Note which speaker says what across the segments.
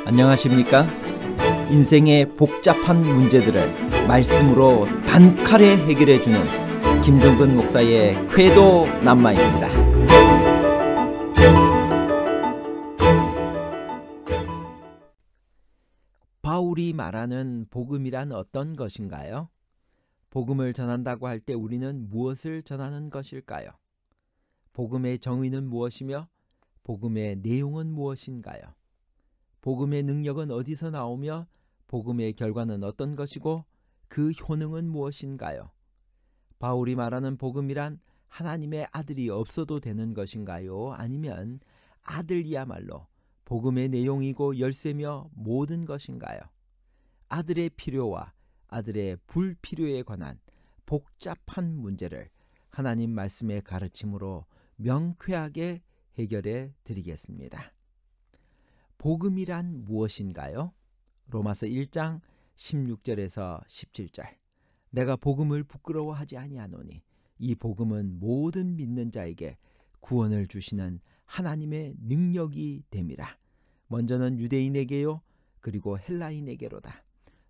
Speaker 1: 안녕하십니까? 인생의 복잡한 문제들을 말씀으로 단칼에 해결해주는 김종근 목사의 쾌도 남마입니다. 바울이 말하는 복음이란 어떤 것인가요? 복음을 전한다고 할 때 우리는 무엇을 전하는 것일까요? 복음의 정의는 무엇이며 복음의 내용은 무엇인가요? 복음의 능력은 어디서 나오며 복음의 결과는 어떤 것이고 그 효능은 무엇인가요? 바울이 말하는 복음이란 하나님의 아들이 없어도 되는 것인가요? 아니면 아들이야말로 복음의 내용이고 열쇠며 모든 것인가요? 아들의 필요와 아들의 불필요에 관한 복잡한 문제를 하나님 말씀의 가르침으로 명쾌하게 해결해 드리겠습니다. 복음이란 무엇인가요? 로마서 1장 16절에서 17절. 내가 복음을 부끄러워하지 아니하노니 이 복음은 모든 믿는 자에게 구원을 주시는 하나님의 능력이 됨이라. 먼저는 유대인에게요 그리고 헬라인에게로다.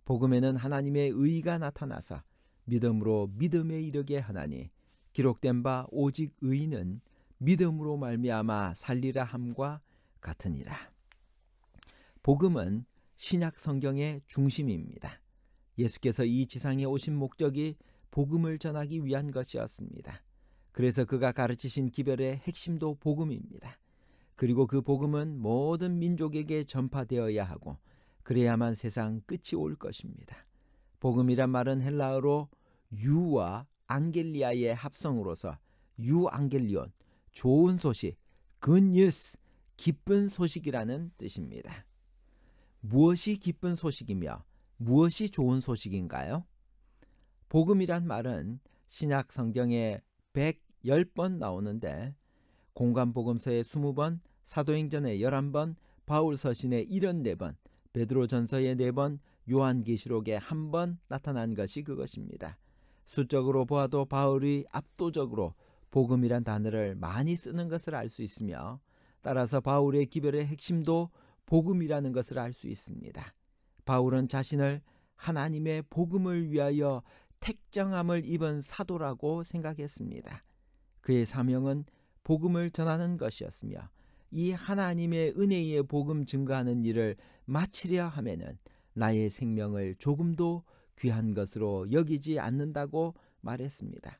Speaker 1: 복음에는 하나님의 의가 나타나서 믿음으로 믿음에 이르게 하나니 기록된 바 오직 의인은 믿음으로 말미암아 살리라 함과 같으니라. 복음은 신약 성경의 중심입니다. 예수께서 이 지상에 오신 목적이 복음을 전하기 위한 것이었습니다. 그래서 그가 가르치신 기별의 핵심도 복음입니다. 그리고 그 복음은 모든 민족에게 전파되어야 하고 그래야만 세상 끝이 올 것입니다. 복음이란 말은 헬라어로 유와 앙겔리아의 합성으로서 유앙겔리온, 좋은 소식, 굿뉴스, 기쁜 소식이라는 뜻입니다. 무엇이 기쁜 소식이며 무엇이 좋은 소식인가요? 복음이란 말은 신약 성경에 110번 나오는데 공관복음서에 20번, 사도행전에 11번, 바울서신에 74번, 베드로전서에 4번, 요한계시록에 1번 나타난 것이 그것입니다. 수적으로 보아도 바울이 압도적으로 복음이란 단어를 많이 쓰는 것을 알 수 있으며 따라서 바울의 기별의 핵심도 복음이라는 것을 알 수 있습니다. 바울은 자신을 하나님의 복음을 위하여 택정함을 입은 사도라고 생각했습니다. 그의 사명은 복음을 전하는 것이었으며 이 하나님의 은혜의 복음 증거하는 일을 마치려 하면은 나의 생명을 조금도 귀한 것으로 여기지 않는다고 말했습니다.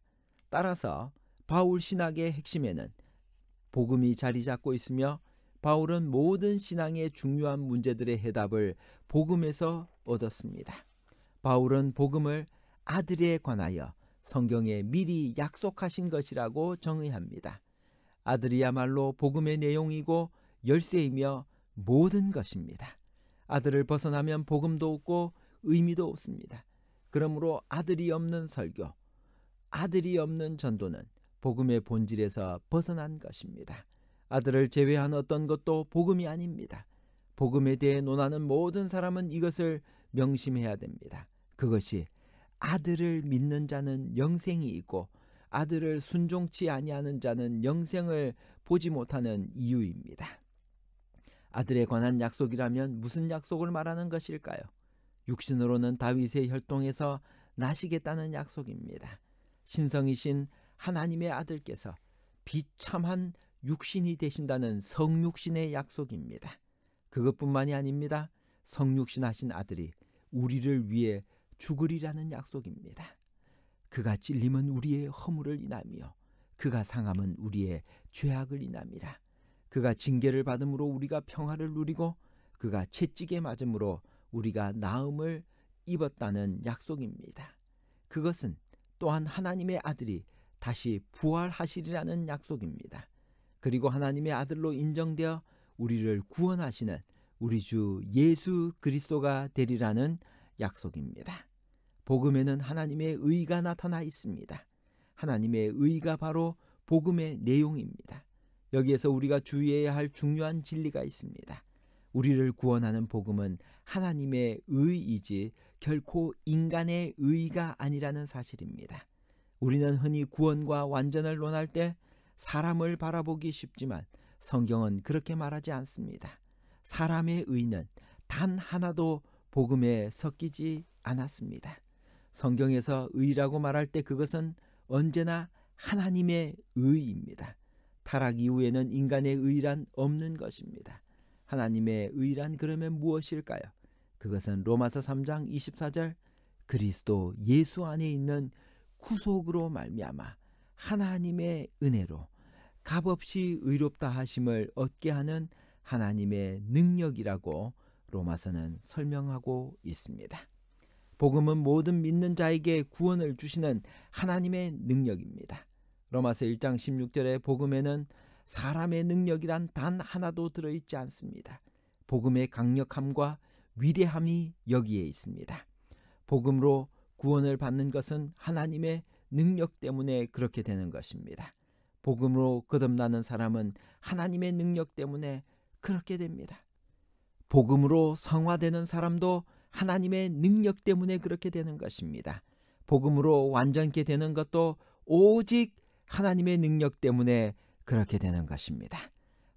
Speaker 1: 따라서 바울 신학의 핵심에는 복음이 자리 잡고 있으며 바울은 모든 신앙의 중요한 문제들의 해답을 복음에서 얻었습니다. 바울은 복음을 아들에 관하여 성경에 미리 약속하신 것이라고 정의합니다. 아들이야말로 복음의 내용이고 열쇠이며 모든 것입니다. 아들을 벗어나면 복음도 없고 의미도 없습니다. 그러므로 아들이 없는 설교, 아들이 없는 전도는 복음의 본질에서 벗어난 것입니다. 아들을 제외한 어떤 것도 복음이 아닙니다. 복음에 대해 논하는 모든 사람은 이것을 명심해야 됩니다. 그것이 아들을 믿는 자는 영생이 있고 아들을 순종치 아니하는 자는 영생을 보지 못하는 이유입니다. 아들에 관한 약속이라면 무슨 약속을 말하는 것일까요? 육신으로는 다윗의 혈통에서 나시겠다는 약속입니다. 신성이신 하나님의 아들께서 비참한 육신이 되신다는 성육신의 약속입니다. 그것뿐만이 아닙니다. 성육신하신 아들이 우리를 위해 죽으리라는 약속입니다. 그가 찔림은 우리의 허물을 인하며 그가 상함은 우리의 죄악을 인함이라. 그가 징계를 받음으로 우리가 평화를 누리고 그가 채찍에 맞음으로 우리가 나음을 입었다는 약속입니다. 그것은 또한 하나님의 아들이 다시 부활하시리라는 약속입니다. 그리고 하나님의 아들로 인정되어 우리를 구원하시는 우리 주 예수 그리스도가 되리라는 약속입니다. 복음에는 하나님의 의가 나타나 있습니다. 하나님의 의가 바로 복음의 내용입니다. 여기에서 우리가 주의해야 할 중요한 진리가 있습니다. 우리를 구원하는 복음은 하나님의 의이지 결코 인간의 의가 아니라는 사실입니다. 우리는 흔히 구원과 완전을 논할 때 사람을 바라보기 쉽지만 성경은 그렇게 말하지 않습니다. 사람의 의는 단 하나도 복음에 섞이지 않았습니다. 성경에서 의라고 말할 때 그것은 언제나 하나님의 의입니다. 타락 이후에는 인간의 의란 없는 것입니다. 하나님의 의란 그러면 무엇일까요? 그것은 로마서 3장 24절 그리스도 예수 안에 있는 구속으로 말미암아 하나님의 은혜로 값없이 의롭다 하심을 얻게 하는 하나님의 능력이라고 로마서는 설명하고 있습니다. 복음은 모든 믿는 자에게 구원을 주시는 하나님의 능력입니다. 로마서 1장 16절의 복음에는 사람의 능력이란 단 하나도 들어있지 않습니다. 복음의 강력함과 위대함이 여기에 있습니다. 복음으로 구원을 받는 것은 하나님의 능력 때문에 그렇게 되는 것입니다. 복음으로 거듭나는 사람은 하나님의 능력 때문에 그렇게 됩니다. 복음으로 성화되는 사람도 하나님의 능력 때문에 그렇게 되는 것입니다. 복음으로 완전케 되는 것도 오직 하나님의 능력 때문에 그렇게 되는 것입니다.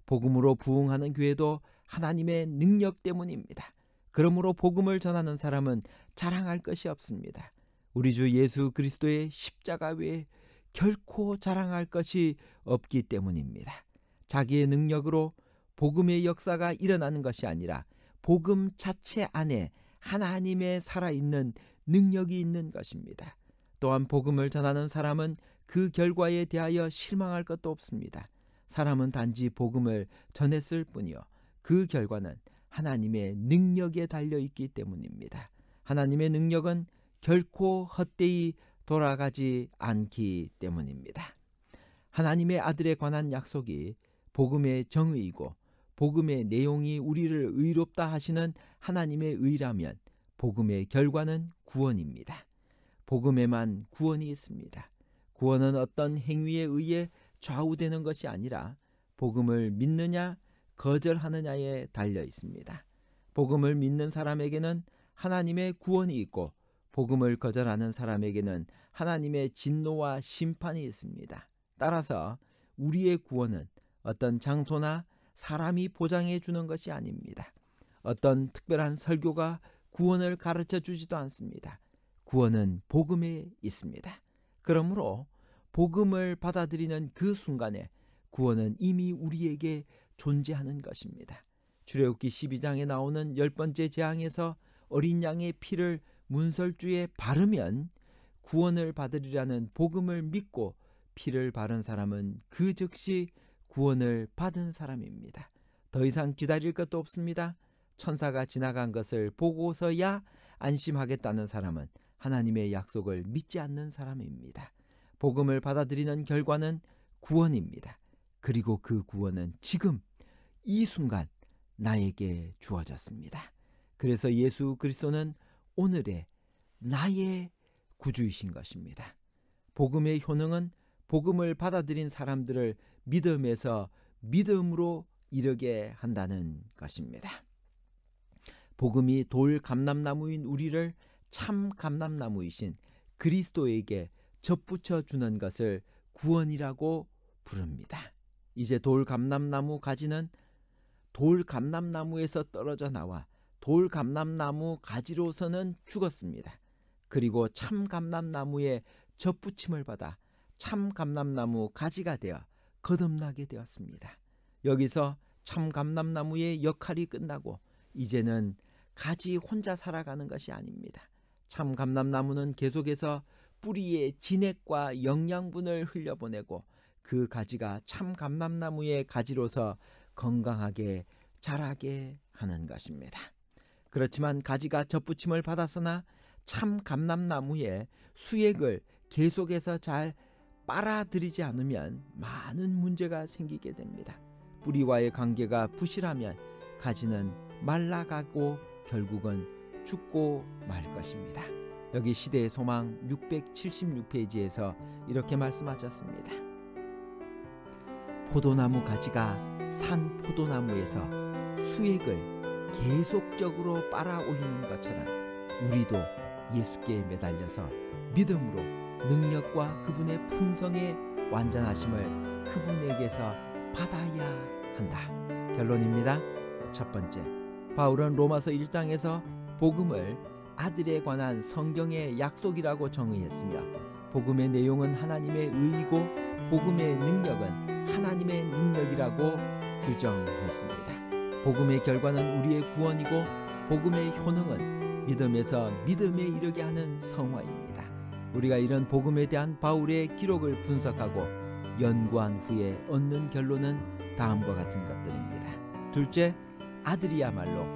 Speaker 1: 복음으로 부흥하는 교회도 하나님의 능력 때문입니다. 그러므로 복음을 전하는 사람은 자랑할 것이 없습니다. 우리 주 예수 그리스도의 십자가 외에 결코 자랑할 것이 없기 때문입니다. 자기의 능력으로 복음의 역사가 일어나는 것이 아니라 복음 자체 안에 하나님의 살아있는 능력이 있는 것입니다. 또한 복음을 전하는 사람은 그 결과에 대하여 실망할 것도 없습니다. 사람은 단지 복음을 전했을 뿐이요 그 결과는 하나님의 능력에 달려있기 때문입니다. 하나님의 능력은 결코 헛되이 돌아가지 않기 때문입니다. 하나님의 아들에 관한 약속이 복음의 정의이고 복음의 내용이 우리를 의롭다 하시는 하나님의 의라면 복음의 결과는 구원입니다. 복음에만 구원이 있습니다. 구원은 어떤 행위에 의해 좌우되는 것이 아니라 복음을 믿느냐 거절하느냐에 달려 있습니다. 복음을 믿는 사람에게는 하나님의 구원이 있고 복음을 거절하는 사람에게는 하나님의 진노와 심판이 있습니다. 따라서 우리의 구원은 어떤 장소나 사람이 보장해 주는 것이 아닙니다. 어떤 특별한 설교가 구원을 가르쳐 주지도 않습니다. 구원은 복음에 있습니다. 그러므로 복음을 받아들이는 그 순간에 구원은 이미 우리에게 존재하는 것입니다. 출애굽기 12장에 나오는 10번째 재앙에서 어린 양의 피를 문설주에 바르면 구원을 받으리라는 복음을 믿고 피를 바른 사람은 그 즉시 구원을 받은 사람입니다. 더 이상 기다릴 것도 없습니다. 천사가 지나간 것을 보고서야 안심하겠다는 사람은 하나님의 약속을 믿지 않는 사람입니다. 복음을 받아들이는 결과는 구원입니다. 그리고 그 구원은 지금 이 순간 나에게 주어졌습니다. 그래서 예수 그리스도는 오늘의 나의 구주이신 것입니다. 복음의 효능은 복음을 받아들인 사람들을 믿음에서 믿음으로 이르게 한다는 것입니다. 복음이 돌 감람나무인 우리를 참 감람나무이신 그리스도에게 접붙여 주는 것을 구원이라고 부릅니다. 이제 돌 감람나무 가지는 돌 감람나무에서 떨어져 나와 돌 감람나무 가지로서는 죽었습니다. 그리고 참 감람나무의 접붙임을 받아 참 감람나무 가지가 되어 거듭나게 되었습니다. 여기서 참 감람나무의 역할이 끝나고 이제는 가지 혼자 살아가는 것이 아닙니다. 참 감람나무는 계속해서 뿌리에 진액과 영양분을 흘려보내고 그 가지가 참 감람나무의 가지로서 건강하게 자라게 하는 것입니다. 그렇지만 가지가 접붙임을 받았으나 참 감람나무의 수액을 계속해서 잘 빨아들이지 않으면 많은 문제가 생기게 됩니다. 뿌리와의 관계가 부실하면 가지는 말라가고 결국은 죽고 말 것입니다. 여기 시대의 소망 676페이지에서 이렇게 말씀하셨습니다. 포도나무 가지가 산 포도나무에서 수액을 계속적으로 빨아 올리는 것처럼 우리도 예수께 매달려서 믿음으로 능력과 그분의 품성의 완전하심을 그분에게서 받아야 한다. 결론입니다. 첫 번째, 바울은 로마서 1장에서 복음을 아들에 관한 성경의 약속이라고 정의했으며 복음의 내용은 하나님의 의이고 복음의 능력은 하나님의 능력이라고 규정했습니다. 복음의 결과는 우리의 구원이고 복음의 효능은 믿음에서 믿음에 이르게 하는 성화입니다. 우리가 이런 복음에 대한 바울의 기록을 분석하고 연구한 후에 얻는 결론은 다음과 같은 것들입니다. 둘째, 아들이야말로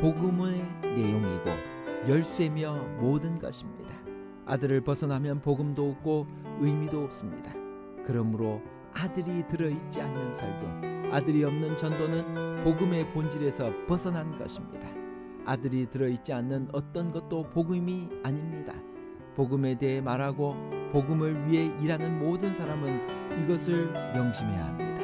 Speaker 1: 복음의 내용이고 열쇠며 모든 것입니다. 아들을 벗어나면 복음도 없고 의미도 없습니다. 그러므로 아들이 들어있지 않는 설교, 아들이 없는 전도는 복음의 본질에서 벗어난 것입니다. 아들이 들어있지 않는 어떤 것도 복음이 아닙니다. 복음에 대해 말하고 복음을 위해 일하는 모든 사람은 이것을 명심해야 합니다.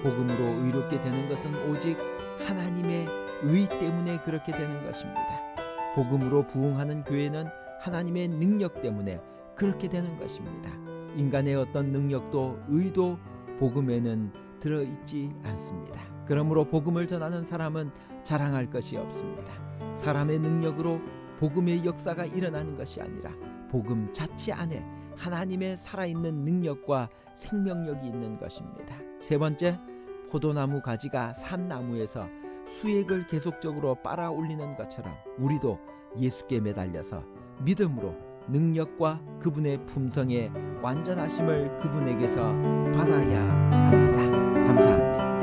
Speaker 1: 복음으로 의롭게 되는 것은 오직 하나님의 의 때문에 그렇게 되는 것입니다. 복음으로 부흥하는 교회는 하나님의 능력 때문에 그렇게 되는 것입니다. 인간의 어떤 능력도 의도 복음에는 들어있지 않습니다. 그러므로 복음을 전하는 사람은 자랑할 것이 없습니다. 사람의 능력으로 복음의 역사가 일어나는 것이 아니라 복음 자체 안에 하나님의 살아있는 능력과 생명력이 있는 것입니다. 세 번째, 포도나무 가지가 산나무에서 수액을 계속적으로 빨아 올리는 것처럼 우리도 예수께 매달려서 믿음으로 능력과 그분의 품성의 완전하심을 그분에게서 받아야 합니다. 감사합니다.